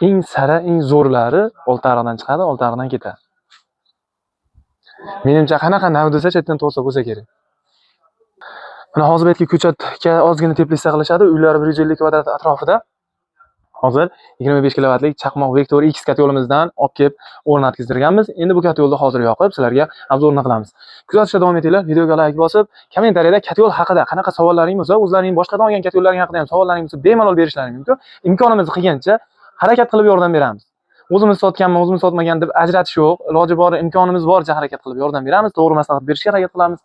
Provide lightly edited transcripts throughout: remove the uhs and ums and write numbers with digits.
Eng sara, eng zo'rlari oltiariqdan chiqadi, oltiariqdan ketadi. Menimcha qanaqa nav desa chetdan to'g'ri bo'lsa kerak. Mana hozir bu yerga ko'chatga ozgina teplitsa qilishadi. Uylari 150 kvadrat atrofida. Hozir 25 kilovatlik chaqmoq Vektor X kat yo'limizdan olib kelib o'rnatkizdirganmiz. Endi bu kat yo'lni hozir yoqib, sizlarga obzorni qilamiz. Kuzatishda davom etinglar. Videoga like bosib, kommentariyada kat yo'l haqida qanaqa savollaring bo'lsa, o'zlarining boshqadan olgan kat yo'llaring haqida ham savollaring bo'lsa, bemalol berishlaring mumkin. Imkonimiz qilgancha harakat qilib yordam beramiz. O'zimiz sotganmi, o'zimiz sotmagan deb ajratish yo'q. Iloji bor, imkonimiz boricha harakat qilib yordam beramiz. To'g'ri maslahat berishga harakat qilamiz.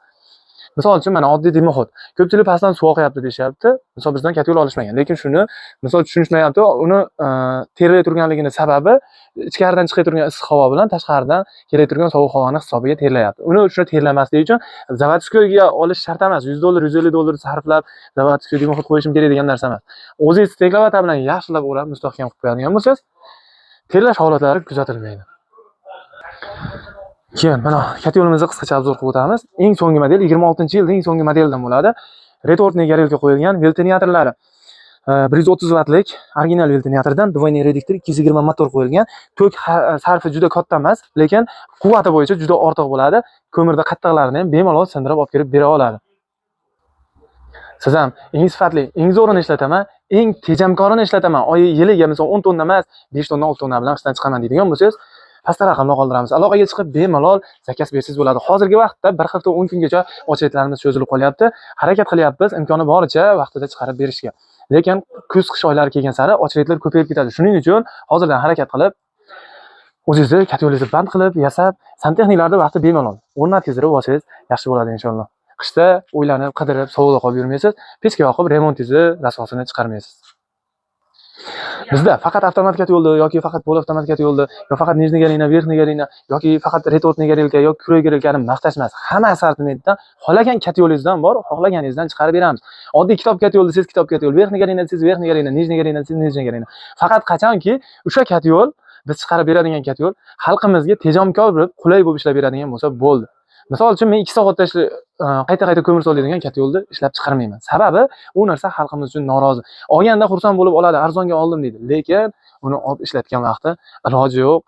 Misol uchun mana oddiy dimoxod. Ko'pchilik pastdan suv oqyapti deyapti. Misol bizdan kat yo'l olishmagan. Lekin shuni misol tushunishmayapti. Uni terlay turganligini sababi ichkaridan chiqib turgan issiq havo bilan tashqaridan kelib turgan sovuq havoni hisobiga terlayapti. Uni shuni terlamaslik uchun zavodskoyga olish shart emas. $100, $150 sarflab zavodskoy dimoxod qo'yishim kerak degan narsa emas. O'zingiz teklavata bilan yaxshilab o'rab mustahkam qilib qo'yadigan bo'lsangiz, terlash holatlari kuzatilmaydi. Keyin mana kat yo'limizni qisqacha obzor qilib o'tamiz. Eng so'nggi model 26-yilning eng so'nggi modelidan bo'ladi. Retortni garelga qo'yilgan veltenyatorlari. 130 wattlik original veltenyatordan двойный reduktor 220 motor qo'yilgan. Tok sarfi juda katta emas, lekin quvvati bo'yicha juda ortiq bo'ladi. Ko'mirda qattiqlarini ham bemalol sindirib olib kelib bera oladi. Siz ham eng sifatli, eng zo'rini ishlataman, eng tejamkorini ishlataman. Yiliga misol 10 tonna emas, 5 tonna, 6 tonna bilan ishdan chiqaman deydigan bo'lsangiz, pastda raqamni qoldiramiz. Aloqaga chiqib bemalol zakaz bersangiz bo'ladi. Hozirgi vaqtda 1 hafta 10 kungacha ochliklarimiz cho'zilib qolyapti. Harakat qilyapmiz imkoni boricha vaqtida chiqarib berishga. Lekin kuz-qish oylari kelgan sari ochliklar ko'payib ketadi. Shuning uchun hozirdan harakat qilib o'zingizni kat yo'lingizni band qilib, yasab, santexniklarda vaqtida bemalol o'rnatkizib olsangiz yaxshi bo'ladi inshaalloh. Qishda o'ylanib, qidirib, sovuqda qolib yurmaysiz. Pechka yoqib remontingizni rasvosini chiqarmaysiz. Bizda faqat avtomat kat yo'lda yoki faqat pol avtomat kat yo'lda yoki faqat nijniy galina, verxniy galina yoki faqat retortniy galilka yoki kuray galilkani maqtash emas. Hamma assortimentdan xohlagan kat yo'lingizdan bor, xohlaganingizdan chiqarib beramiz. Oddiy kitob kat yo'l desangiz kitob kat yo'l, verxniy galina desangiz verxniy galina, nijniy galina desangiz nijniy galina. Faqat qachonki o'sha kat yo'l biz chiqarib beradigan kat yo'l xalqimizga tejamkor bo'lib, qulay bo'lib ishlab beradigan bo'lsa bo'ldi. Misol uchun men 2 soatda qayta ko'mir solaydigan kat yo'lni ishlab chiqarmayman. Sababi u narsa xalqimiz uchun norozi. Olganda xursand bo'lib oladi, arzonga oldim deydi. Lekin uni olib ishlatgan vaqtda iloji yo'q,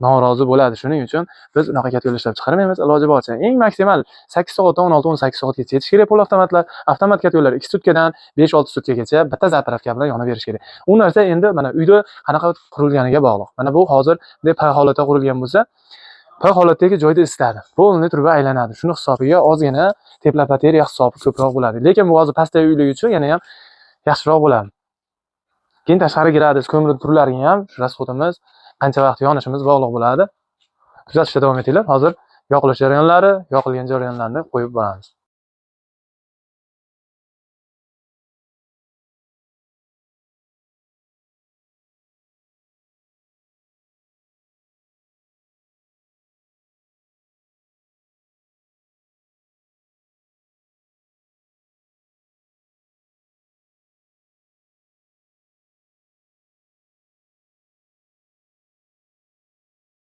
norozi bo'ladi. Shuning uchun biz unaqa kat yo'l ishlab chiqarmaymiz. Iloji boricha eng maksimal 8 soatdan 16-18 soatgacha yetish kerak pol avtomatlar. Avtomat kat yo'llar 2 sutkadan 5-6 sutkagacha bitta zapravka bilan yonib berish kerak. U narsa endi mana uyda qanaqa qurilganiga bog'liq. Mana bu hozir bunday pay holatda qurilgan bo'lsa, pay holatdagi joyda isitadi. Polni turba aylanadi. Shuni hisobiga ozgina tepla bateriya hisobi ko'proq bo'ladi. Lekin bu hozir pastdagi uylar uchun yana ham yaxshiroq bo'ladi. Keyin tashqari gradus ko'mir turlariga ham rasxodimiz qancha vaqt yonishimiz bog'liq bo'ladi. Kuzatishda davom etinglar. Hozir yoqilish jarayonlari, yoqilgan jarayonlarni qo'yib boramiz.